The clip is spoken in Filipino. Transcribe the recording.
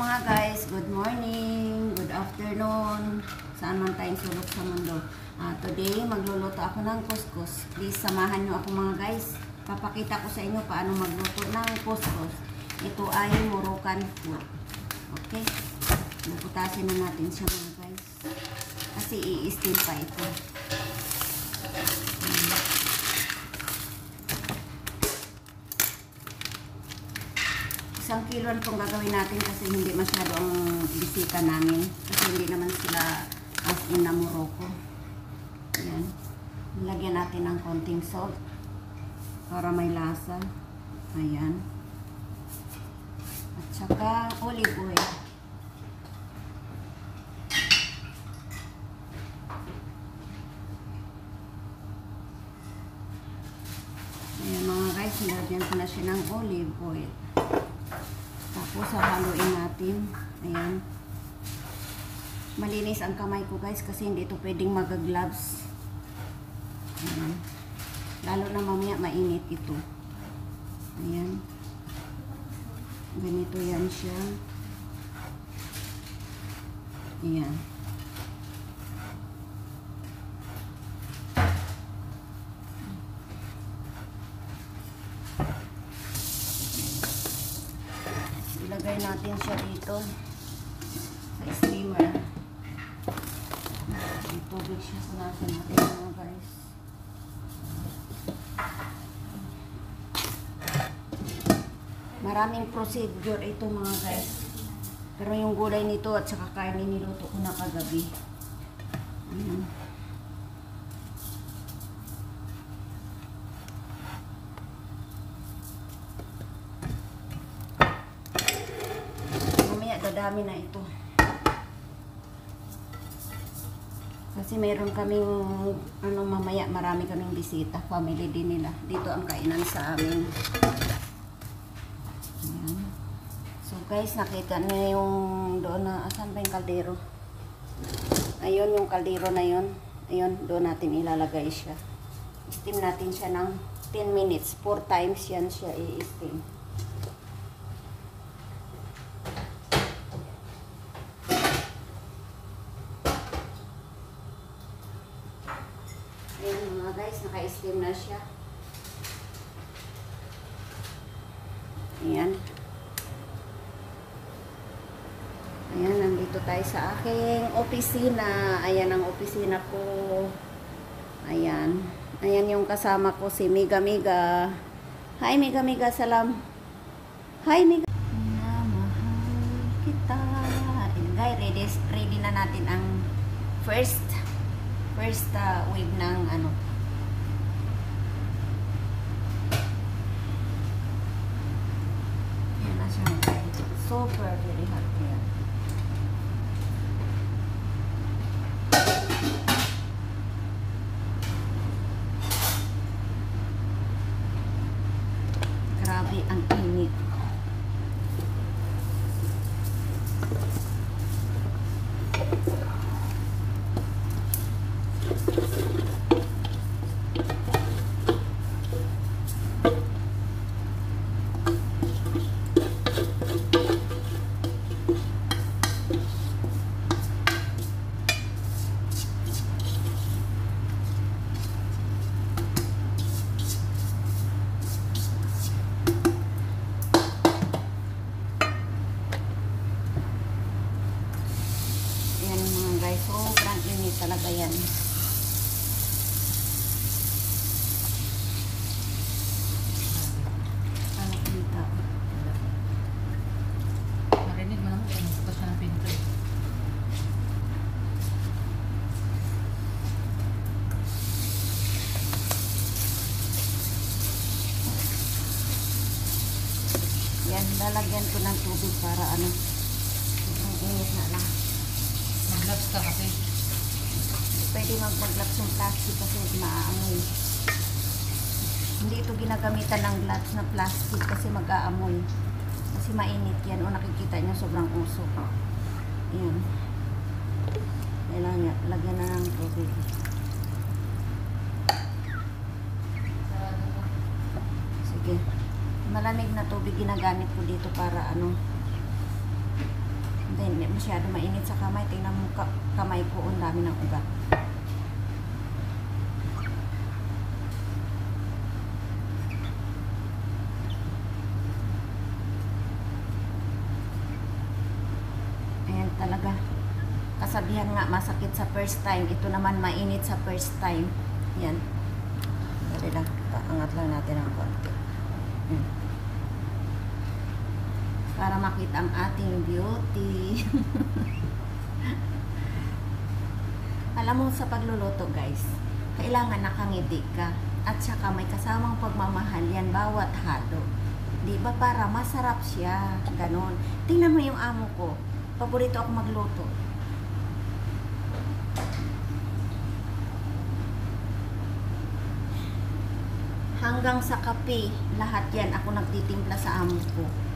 mga guys, good morning, good afternoon, saan man tayong sulok sa mundo. Today, magluluto ako ng couscous. Please, samahan nyo ako mga guys. Papakita ko sa inyo paano magluto ng couscous. Ito ay Moroccan food. Okay? Buputasin na natin siya mga guys. Kasi i-steam pa ito. Isang kilo itong gagawin natin kasi hindi masyado ang bisita namin. Kasi hindi naman sila as in na Morocco. Ayan. Lagyan natin ng konting salt para may lasa. Ayan. At saka olive oil. Ayan mga guys, nilagyan ko na siya ng olive oil. Tapos haluin natin. Ayan. Malinis ang kamay ko guys kasi hindi ito pwedeng mag-gloves. Ayan. Lalo na mamaya mainit ito. Ayan. Ganito yan siya. Ayan. Ilagay natin siya dito sa steamer. May tubig siya. Punasan natin mga guys. Maraming procedure ito mga guys. Pero yung gulay nito at saka karne niluto ko na kagabi. Ayan. Dadami na ito. Kasi meron kaming mamaya marami kaming bisita, family din nila. Dito ang kainan sa amin. Ayan. So guys, nakita niyo yung doon na asan ba yung kaldero? Ayun yung kaldero na yun. Ayun, doon natin ilalagay siya. Steam natin siya ng 10 minutes. 4 times yan siya i-steam. Ayan mga guys, naka-steam na siya. Ayan. Ayan, nandito tayo sa aking opisina. Ayan ang opisina ko. Ayan. Ayan yung kasama ko, si Miga Miga. Hi Miga Miga, salam. Hi Miga. Mahal kita. Ayan guys, ready na natin ang first wave ng ano. Yan na siya. Super very hot yan. Grabe ang init. Sobrang init talaga yan. Ano kita? Marinig mo naman kung nagputas siya ng pinto. Yan, lalagyan ko ng tubig para ano. Sobrang init na lang. Mag-gloves ka kasi. Pwede mag-gloves yung plastic kasi maaamoy. Hindi ito ginagamitan ng gloves na plastic kasi mag-aamoy. Kasi mainit yan. O nakikita nyo sobrang usok. Ayan. Kailangan lagyan na ng tubig. Sige. Malamig na tubig ginagamit ko dito para ano. Hindi masyado mainit sa kamay. Tingnan mo kamay ko, ang dami ng ugat. Ayan talaga. Kasabihan nga, masakit sa first time. Ito naman mainit sa first time. Yan. Dali lang. Paangat lang natin ng konti. Para makita ang ating beauty. Alam mo, sa pagluluto guys, kailangan nakangiti ka. At saka may kasamang pagmamahal yan bawat halo. Di ba, para masarap siya. Ganon. Tingnan mo yung amo ko. Paborito ako magluto. Hanggang sa kape, lahat yan ako nagtitimpla sa amo ko.